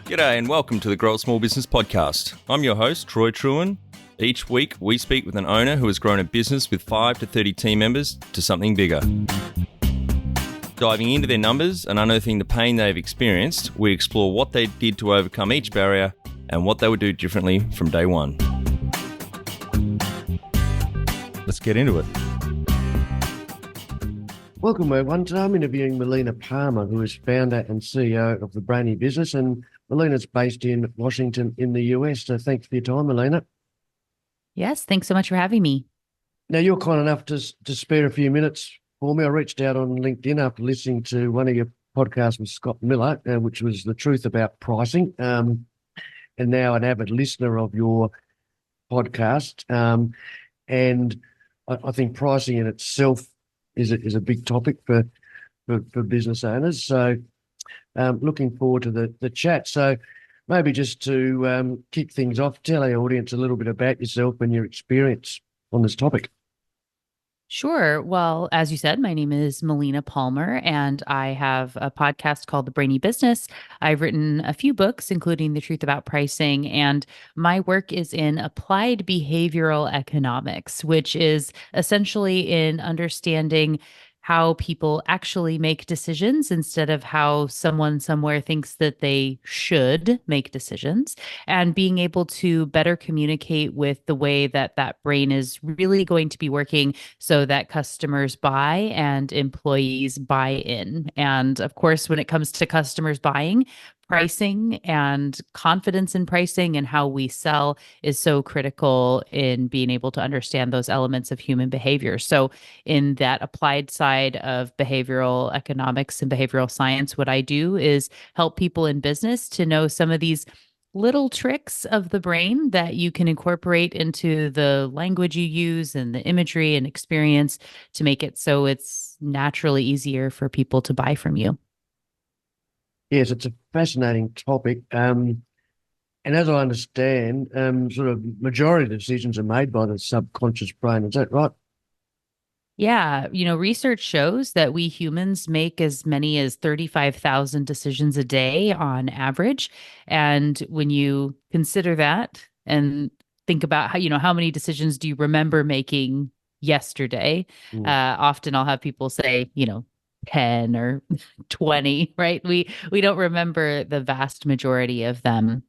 G'day and welcome to the Grow a Small Business Podcast. I'm your host, Troy Truen. Each week, we speak with an owner who has grown a business with 5 to 30 team members to something bigger. Diving into their numbers and unearthing the pain they've experienced, we explore what they did to overcome each barrier and what they would do differently from day one. Let's get into it. Welcome, everyone. Today I'm interviewing Melina Palmer, who is founder and CEO of the Brainy Business, and Melina's based in Washington in the US. So thanks for your time, Melina. Yes, thanks so much for having me. Now, you're kind enough to spare a few minutes for me. I reached out on LinkedIn after listening to one of your podcasts with Scott Miller, which was The Truth About Pricing, and now an avid listener of your podcast. And I think pricing in itself is a big topic for business owners. So looking forward to the chat. So maybe just to kick things off, tell our audience a little bit about yourself and your experience on this topic. Sure. Well, as you said, my name is Melina Palmer, and I have a podcast called The Brainy Business. I've written a few books, including The Truth About Pricing, and my work is in applied behavioral economics, which is essentially in understanding how people actually make decisions instead of how someone somewhere thinks that they should make decisions, and being able to better communicate with the way that that brain is really going to be working so that customers buy and employees buy in. And of course, when it comes to customers buying, pricing and confidence in pricing and how we sell is so critical in being able to understand those elements of human behavior. So in that applied side of behavioral economics and behavioral science, what I do is help people in business to know some of these little tricks of the brain that you can incorporate into the language you use and the imagery and experience to make it so it's naturally easier for people to buy from you. Yes, it's a fascinating topic. And as I understand, sort of majority of the decisions are made by the subconscious brain. Is that right? Yeah, research shows that we humans make as many as 35,000 decisions a day on average. And when you consider that and think about how many decisions do you remember making yesterday? Often I'll have people say, 10 or 20, right? We don't remember the vast majority of them.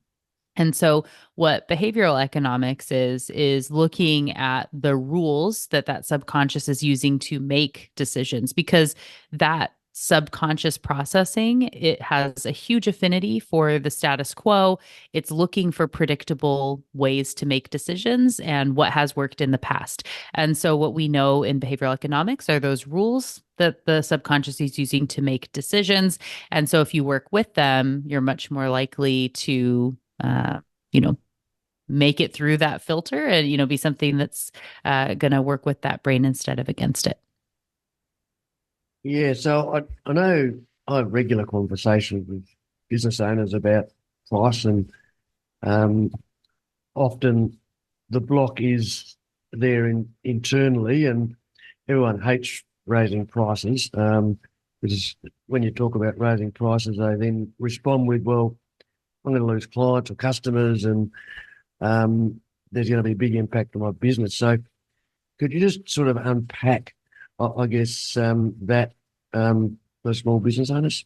And so what behavioral economics is looking at the rules that subconscious is using to make decisions, because that subconscious processing, it has a huge affinity for the status quo. It's looking for predictable ways to make decisions and what has worked in the past. And so what we know in behavioral economics are those rules that the subconscious is using to make decisions. And so if you work with them, you're much more likely to make it through that filter and, be something that's going to work with that brain instead of against it. Yeah, so I know I have regular conversations with business owners about price, and often the block is there internally, and everyone hates raising prices, because when you talk about raising prices, they then respond with, well, I'm going to lose clients or customers, and there's going to be a big impact on my business. So could you just sort of unpack, I guess, that for small business owners?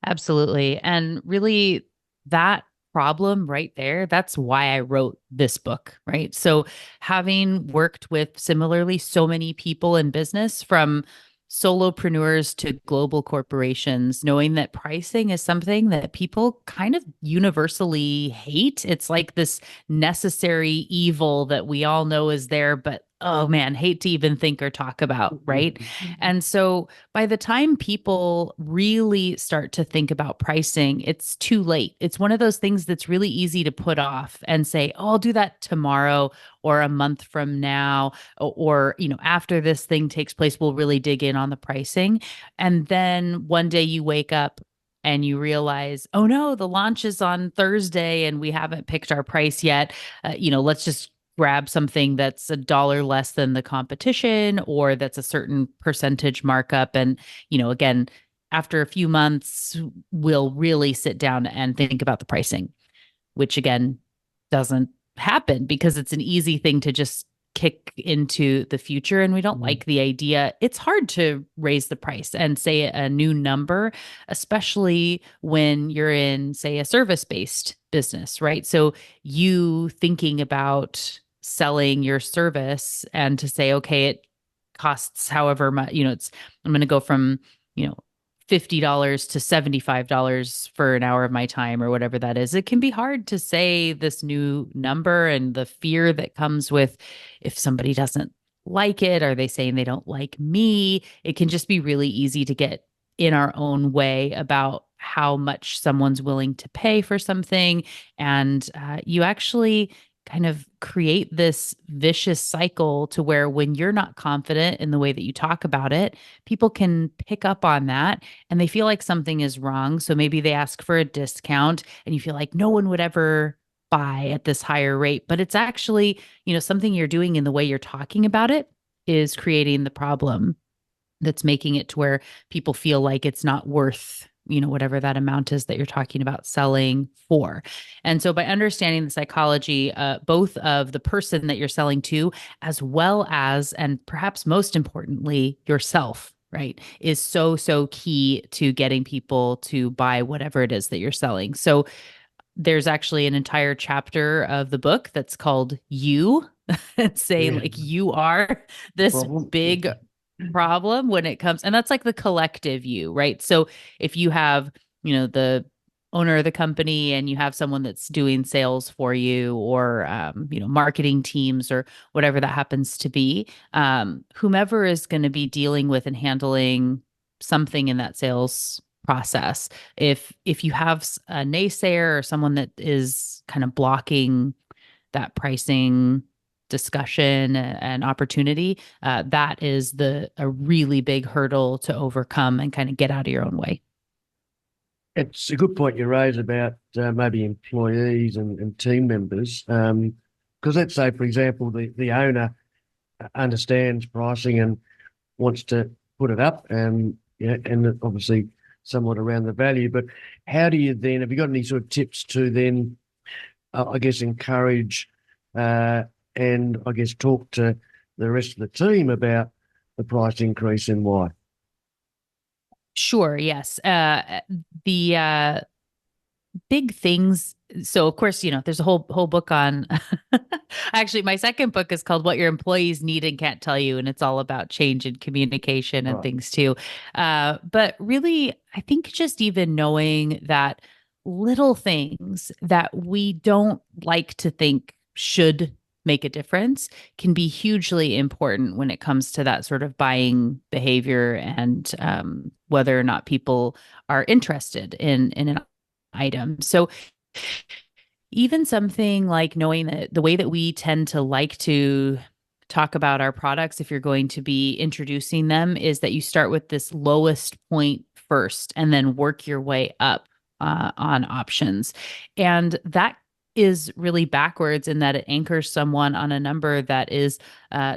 Absolutely. And really that problem right there, that's why I wrote this book, right? So having worked with similarly so many people in business, from solopreneurs to global corporations, knowing that pricing is something that people kind of universally hate. It's like this necessary evil that we all know is there, but oh man, hate to even think or talk about, right? And so by the time people really start to think about pricing, it's too late. It's one of those things that's really easy to put off and say, oh, I'll do that tomorrow or a month from now, or after this thing takes place, we'll really dig in on the pricing. And then one day you wake up and you realize, oh no, the launch is on Thursday and we haven't picked our price yet. Let's just grab something that's $1 less than the competition, or that's a certain percentage markup. And, again, after a few months, we'll really sit down and think about the pricing, which again doesn't happen because it's an easy thing to just kick into the future, and we don't like the idea. It's hard to raise the price and say a new number, especially when you're in, say, a service-based business, right? So you thinking about selling your service and to say, okay, it costs however much, I'm going to go from, you know, $50 to $75 for an hour of my time or whatever that is. It can be hard to say this new number, and the fear that comes with, if somebody doesn't like it, are they saying they don't like me? It can just be really easy to get in our own way about how much someone's willing to pay for something. And you actually kind of create this vicious cycle to where when you're not confident in the way that you talk about it, people can pick up on that and they feel like something is wrong. So maybe they ask for a discount and you feel like no one would ever buy at this higher rate. But it's actually, something you're doing in the way you're talking about it is creating the problem that's making it to where people feel like it's not worth whatever that amount is that you're talking about selling for. And so by understanding the psychology, both of the person that you're selling to, as well as, and perhaps most importantly, yourself, right, is so, so key to getting people to buy whatever it is that you're selling. So there's actually an entire chapter of the book that's called You, saying like you are this big problem when it comes, and that's like the collective you, right? So if you have, the owner of the company and you have someone that's doing sales for you, or marketing teams or whatever that happens to be, whomever is going to be dealing with and handling something in that sales process, if you have a naysayer or someone that is kind of blocking that pricing discussion and opportunity, that is a really big hurdle to overcome and kind of get out of your own way. It's a good point you raise about maybe employees and team members. Because let's say, for example, the owner understands pricing and wants to put it up, and obviously somewhat around the value. But how do you then, have you got any sort of tips to then, I guess, encourage and I guess talk to the rest of the team about the price increase and why? Sure. Yes. The big things. So of course, there's a whole book on, actually my second book is called What Your Employees Need and Can't Tell You. And it's all about change and communication and things too. But really, I think just even knowing that little things that we don't like to think should make a difference can be hugely important when it comes to that sort of buying behavior, and whether or not people are interested in an item. So even something like knowing that the way that we tend to like to talk about our products, if you're going to be introducing them, is that you start with this lowest point first and then work your way up on options. And that is really backwards in that it anchors someone on a number that is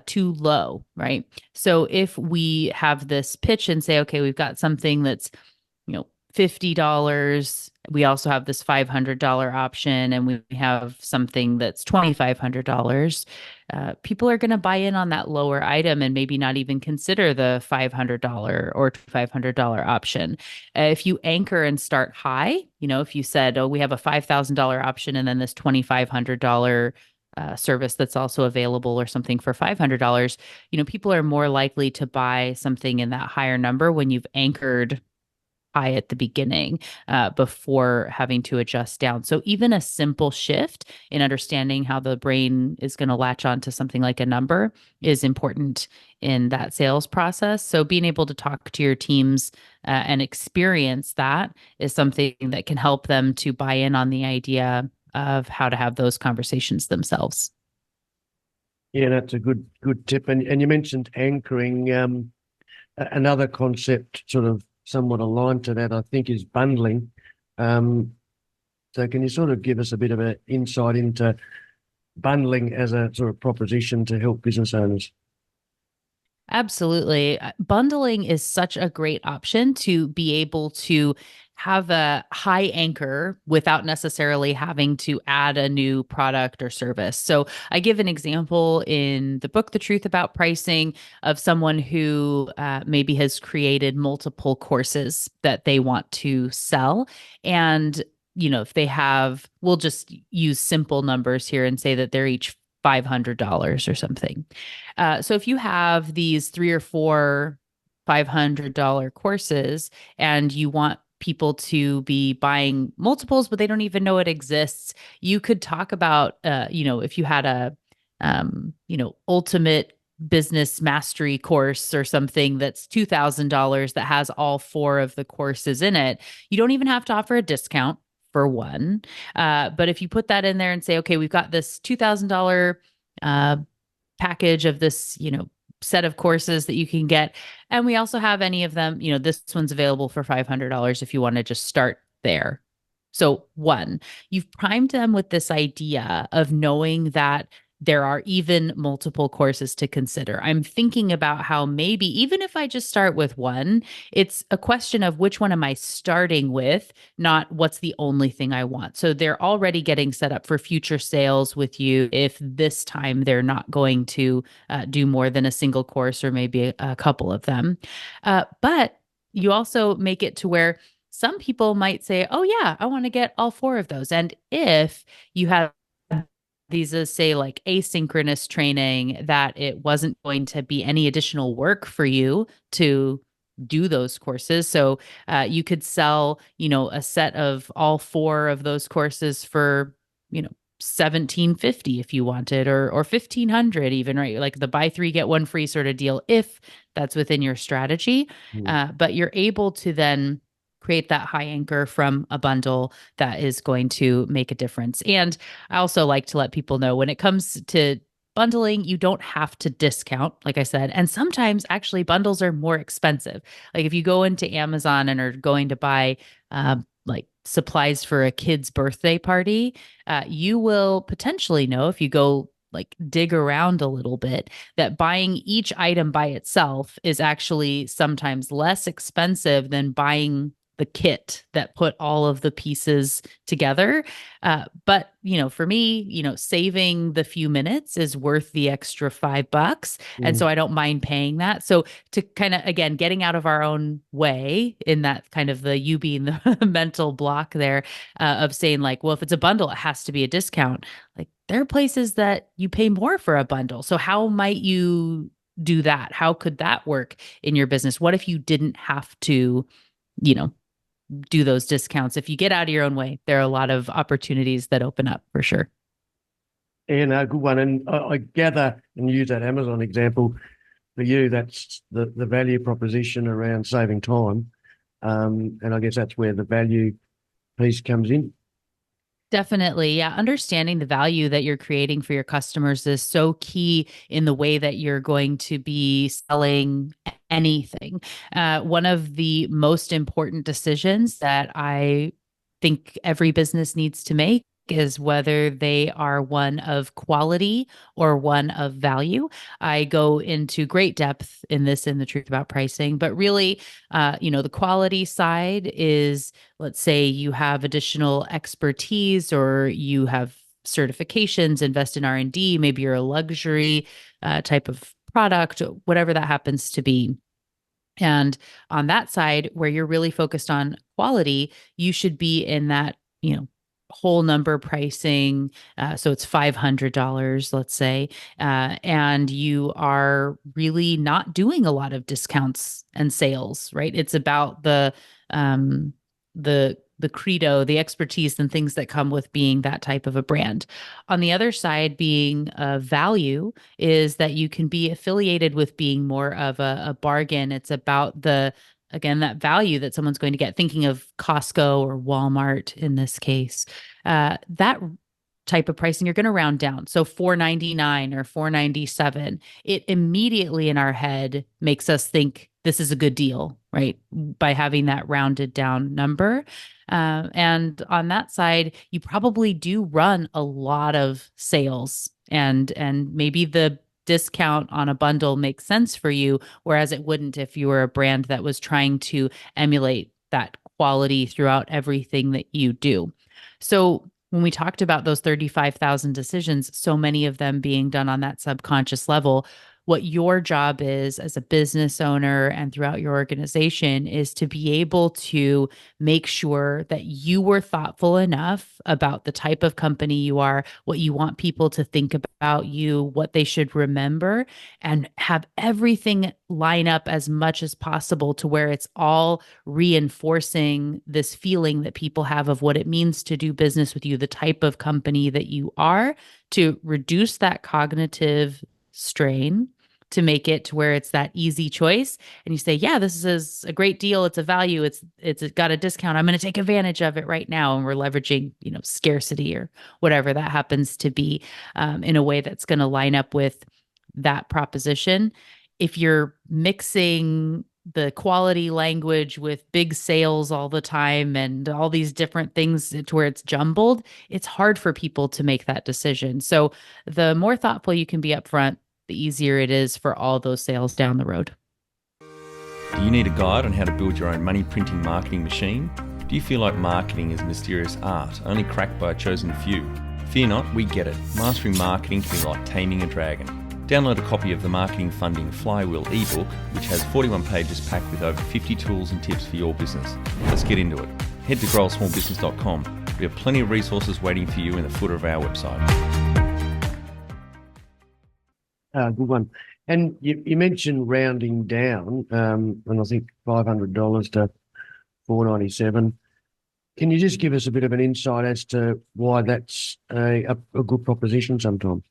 too low, right? So if we have this pitch and say, okay, we've got something that's, $50. We also have this $500 option, and we have something that's $2,500. People are going to buy in on that lower item and maybe not even consider the $500 or $500 option. If you anchor and start high, if you said, oh, we have a $5,000 option and then this $2,500 service that's also available, or something for $500, people are more likely to buy something in that higher number when you've anchored high at the beginning, before having to adjust down. So even a simple shift in understanding how the brain is going to latch on to something like a number is important in that sales process. So being able to talk to your teams and experience that is something that can help them to buy in on the idea of how to have those conversations themselves. Yeah, that's a good tip. And you mentioned anchoring. Another concept sort of somewhat aligned to that, I think, is bundling. So can you sort of give us a bit of an insight into bundling as a sort of proposition to help business owners? Absolutely. Bundling is such a great option to be able to have a high anchor without necessarily having to add a new product or service. So, I give an example in the book, The Truth About Pricing, of someone who maybe has created multiple courses that they want to sell. And, if they have, we'll just use simple numbers here and say that they're each $500 or something. So if you have these three or four $500 courses and you want people to be buying multiples, but they don't even know it exists, you could talk about, if you had a, ultimate business mastery course or something that's $2,000 that has all four of the courses in it, you don't even have to offer a discount for one. But if you put that in there and say, okay, we've got this $2,000 package of this, set of courses that you can get. And we also have any of them, this one's available for $500 if you want to just start there. So, one, you've primed them with this idea of knowing that there are even multiple courses to consider. I'm thinking about how maybe even if I just start with one, it's a question of which one am I starting with, not what's the only thing I want. So they're already getting set up for future sales with you if this time they're not going to do more than a single course or maybe a couple of them. But you also make it to where some people might say, oh, yeah, I want to get all four of those. And if you have these as say like asynchronous training that it wasn't going to be any additional work for you to do those courses. So you could sell, a set of all four of those courses for, 1750 if you wanted, or 1500 even, right? Like the buy three, get one free sort of deal, if that's within your strategy. But you're able to then create that high anchor from a bundle that is going to make a difference. And I also like to let people know when it comes to bundling, you don't have to discount, like I said. And sometimes actually bundles are more expensive. Like if you go into Amazon and are going to buy like supplies for a kid's birthday party, you will potentially know if you go like dig around a little bit that buying each item by itself is actually sometimes less expensive than buying the kit that put all of the pieces together. But, for me, saving the few minutes is worth the extra $5. And so I don't mind paying that. So to kind of, again, getting out of our own way in that kind of the you being the mental block there of saying like, well, if it's a bundle, it has to be a discount. Like there are places that you pay more for a bundle. So how might you do that? How could that work in your business? What if you didn't have to, you know, do those discounts? If you get out of your own way, there are a lot of opportunities that open up for sure. And a good one. And I gather, and use that Amazon example, for you, that's the value proposition around saving time. And I guess that's where the value piece comes in. Definitely. Yeah. Understanding the value that you're creating for your customers is so key in the way that you're going to be selling anything. One of the most important decisions that I think every business needs to make is whether they are one of quality or one of value. I go into great depth in this in The Truth About Pricing, but really, the quality side is, let's say you have additional expertise or you have certifications, invest in R&D, maybe you're a luxury type of product, whatever that happens to be. And on that side, where you're really focused on quality, you should be in that, whole number pricing. So it's $500, let's say, and you are really not doing a lot of discounts and sales, right? It's about the credo, the expertise, and things that come with being that type of a brand. On the other side, being a value is that you can be affiliated with being more of a bargain. It's about again, that value that someone's going to get, thinking of Costco or Walmart in this case. That type of pricing, you're going to round down. So $4.99 or $4.97, it immediately in our head makes us think this is a good deal, right? By having that rounded down number. And on that side, you probably do run a lot of sales and maybe the discount on a bundle makes sense for you, whereas it wouldn't if you were a brand that was trying to emulate that quality throughout everything that you do. So when we talked about those 35,000 decisions, so many of them being done on that subconscious level, what your job is as a business owner and throughout your organization is to be able to make sure that you were thoughtful enough about the type of company you are, what you want people to think about you, what they should remember, and have everything line up as much as possible to where it's all reinforcing this feeling that people have of what it means to do business with you, the type of company that you are, to reduce that cognitive strain, to make it to where it's that easy choice and you say, yeah, this is a great deal, it's a value, it's got a discount, I'm going to take advantage of it right now. And we're leveraging, scarcity or whatever that happens to be, in a way that's going to line up with that proposition. If you're mixing the quality language with big sales all the time and all these different things to where it's jumbled, it's hard for people to make that decision. So the more thoughtful you can be upfront, the easier it is for all those sales down the road. Do you need a guide on how to build your own money printing marketing machine? Do you feel like marketing is a mysterious art, only cracked by a chosen few? Fear not, we get it. Mastering marketing can be like taming a dragon. Download a copy of the Marketing Funding Flywheel ebook, which has 41 pages packed with over 50 tools and tips for your business. Let's get into it. Head to growasmallbusiness.com. We have plenty of resources waiting for you in the footer of our website. Good one. And you mentioned rounding down, and I think $500 to $497. Can you just give us a bit of an insight as to why that's a good proposition sometimes?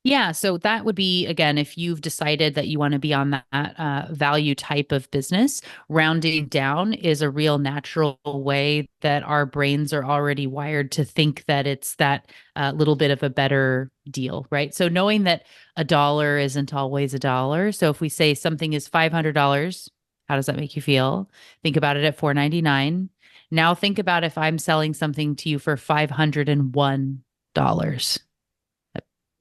Yeah, so that would be, again, if you've decided that you want to be on that value type of business, rounding down is a real natural way that our brains are already wired to think that it's that little bit of a better deal, right? So knowing that a dollar isn't always a dollar. So if we say something is $500, how does that make you feel? Think about it at $499. Now think about if I'm selling something to you for $501.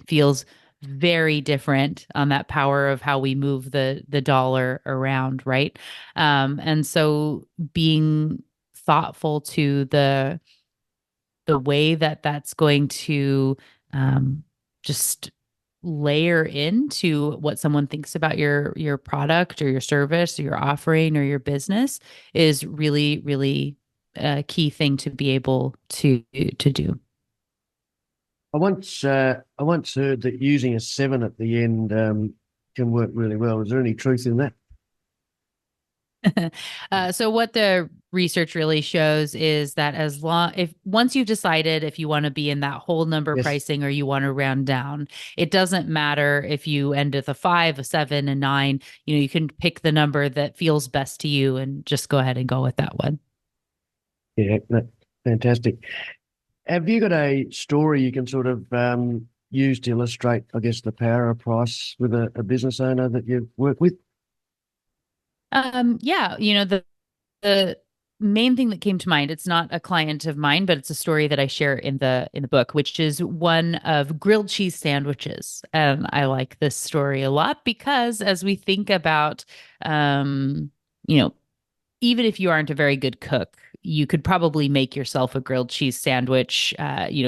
Feels very different on that power of how we move the dollar around, right? And so being thoughtful to the way that that's going to just layer into what someone thinks about your product or your service or your offering or your business is really, really a key thing to be able to do. I once heard that using a 7 at the end can work really well. Is there any truth in that? So what the research really shows is that once you've decided if you want to be in that whole number Yes. pricing or you want to round down, it doesn't matter if you end with a 5, a 7, a 9. You can pick the number that feels best to you and just go ahead and go with that one. Yeah, fantastic. Have you got a story you can sort of use to illustrate, I guess, the power of price with a business owner that you work with? Yeah, the main thing that came to mind, it's not a client of mine, but it's a story that I share in the book, which is one of grilled cheese sandwiches. And I like this story a lot because as we think about you know, even if you aren't a very good cook, you could probably make yourself a grilled cheese sandwich,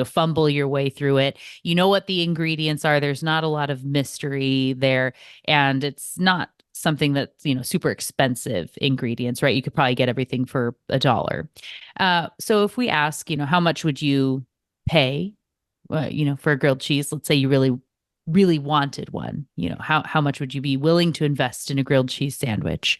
fumble your way through it. You know what the ingredients are. There's not a lot of mystery there. And it's not something that's, super expensive ingredients, right? You could probably get everything for $1. So if we ask, how much would you pay, for a grilled cheese? Let's say you really, really wanted one. How much would you be willing to invest in a grilled cheese sandwich?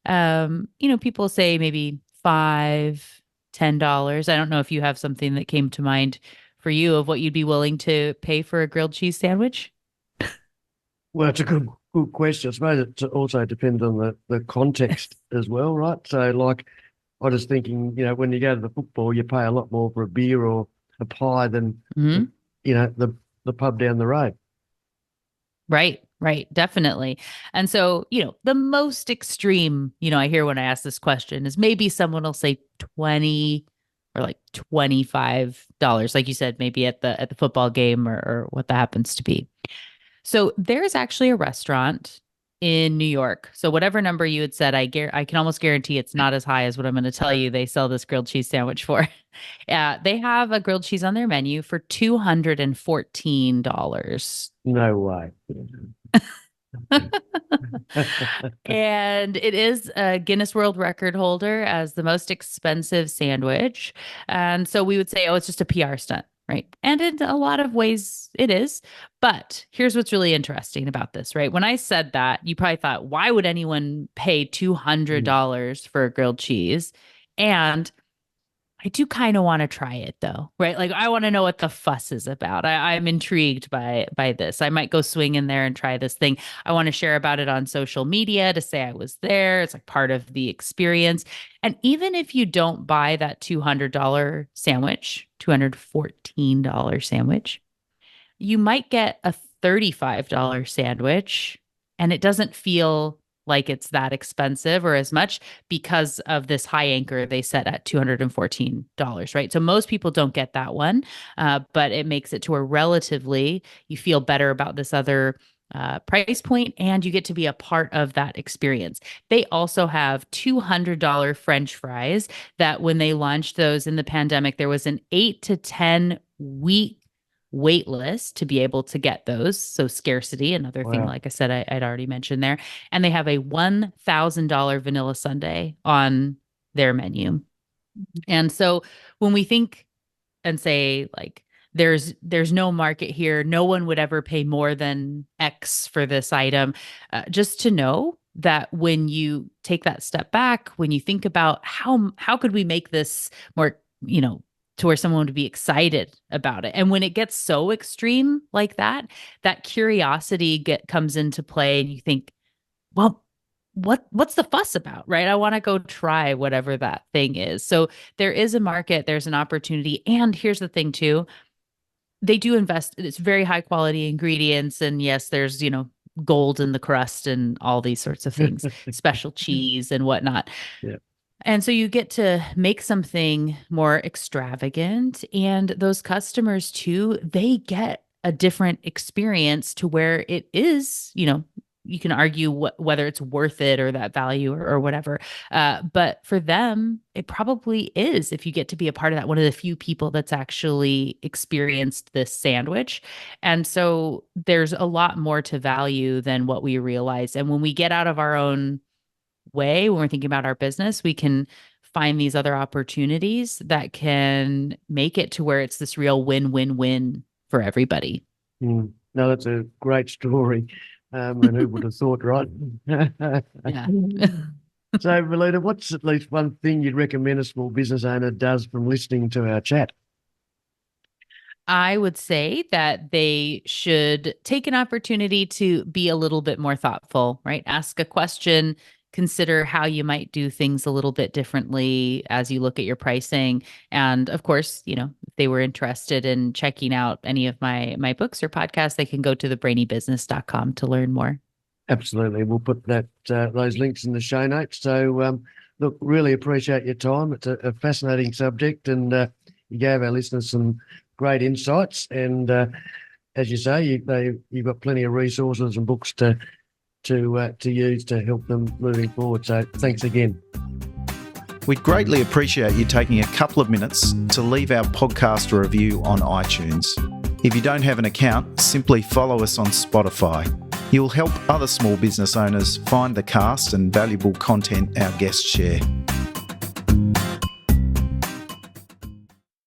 People say maybe $5, $10. I don't know if you have something that came to mind for you of what you'd be willing to pay for a grilled cheese sandwich. Well, it's a good question. I suppose it also depends on the context as well, right? So, like, I was thinking, when you go to the football, you pay a lot more for a beer or a pie than, Mm-hmm. the pub down the road. Right, definitely. And so, the most extreme, I hear when I ask this question is maybe someone will say 20 or like $25, like you said, maybe at the football game or what that happens to be. So there's actually a restaurant in New York. So whatever number you had said, I can almost guarantee it's not as high as what I'm going to tell you they sell this grilled cheese sandwich for. They have a grilled cheese on their menu for $214. No way. And it is a Guinness World Record holder as the most expensive sandwich. And so we would say, oh, it's just a PR stunt, right? And in a lot of ways it is. But here's what's really interesting about this, right? When I said that, you probably thought, why would anyone pay $200 for a grilled cheese? And I do kind of want to try it though, right? Like I want to know what the fuss is about. I'm intrigued by this. I might go swing in there and try this thing. I want to share about it on social media to say I was there. It's like part of the experience. And even if you don't buy that $200 sandwich, $214 sandwich, you might get a $35 sandwich and it doesn't feel like it's that expensive or as much because of this high anchor they set at $214, right? So most people don't get that one, but it makes it to where relatively you feel better about this other price point and you get to be a part of that experience. They also have $200 French fries that when they launched those in the pandemic, there was an 8 to 10 week wait list to be able to get those. So scarcity, another thing, like I said, I'd already mentioned there. And they have a $1,000 vanilla sundae on their menu. And so when we think and say like, there's no market here, no one would ever pay more than X for this item, just to know that when you take that step back, when you think about how could we make this more, to where someone would be excited about it. And when it gets so extreme like that, that curiosity comes into play and you think, well, what's the fuss about, right? I want to go try whatever that thing is. So there is a market, there's an opportunity. And here's the thing too, they do invest, it's very high quality ingredients. And yes, there's, gold in the crust and all these sorts of things, special cheese and whatnot. Yeah. And so you get to make something more extravagant, and those customers too, they get a different experience to where it is, you can argue whether it's worth it or that value or whatever. But for them, it probably is if you get to be a part of that, one of the few people that's actually experienced this sandwich. And so there's a lot more to value than what we realize. And when we get out of our own way, when we're thinking about our business, we can find these other opportunities that can make it to where it's this real win-win-win for everybody. No, that's a great story. And who would have thought, right? Yeah. So, Melina, what's at least one thing you'd recommend a small business owner does from listening to our chat? I would say that they should take an opportunity to be a little bit more thoughtful, right? Ask a question, consider how you might do things a little bit differently as you look at your pricing. And of course, if they were interested in checking out any of my books or podcasts, they can go to thebrainybusiness.com to learn more. Absolutely. We'll put those links in the show notes. So, look, really appreciate your time. It's a fascinating subject, and you gave our listeners some great insights. And as you say, you've got plenty of resources and books to use to help them moving forward. So thanks again. We'd greatly appreciate you taking a couple of minutes to leave our podcast a review on iTunes. If you don't have an account, simply follow us on Spotify. You'll help other small business owners find the cast and valuable content our guests share.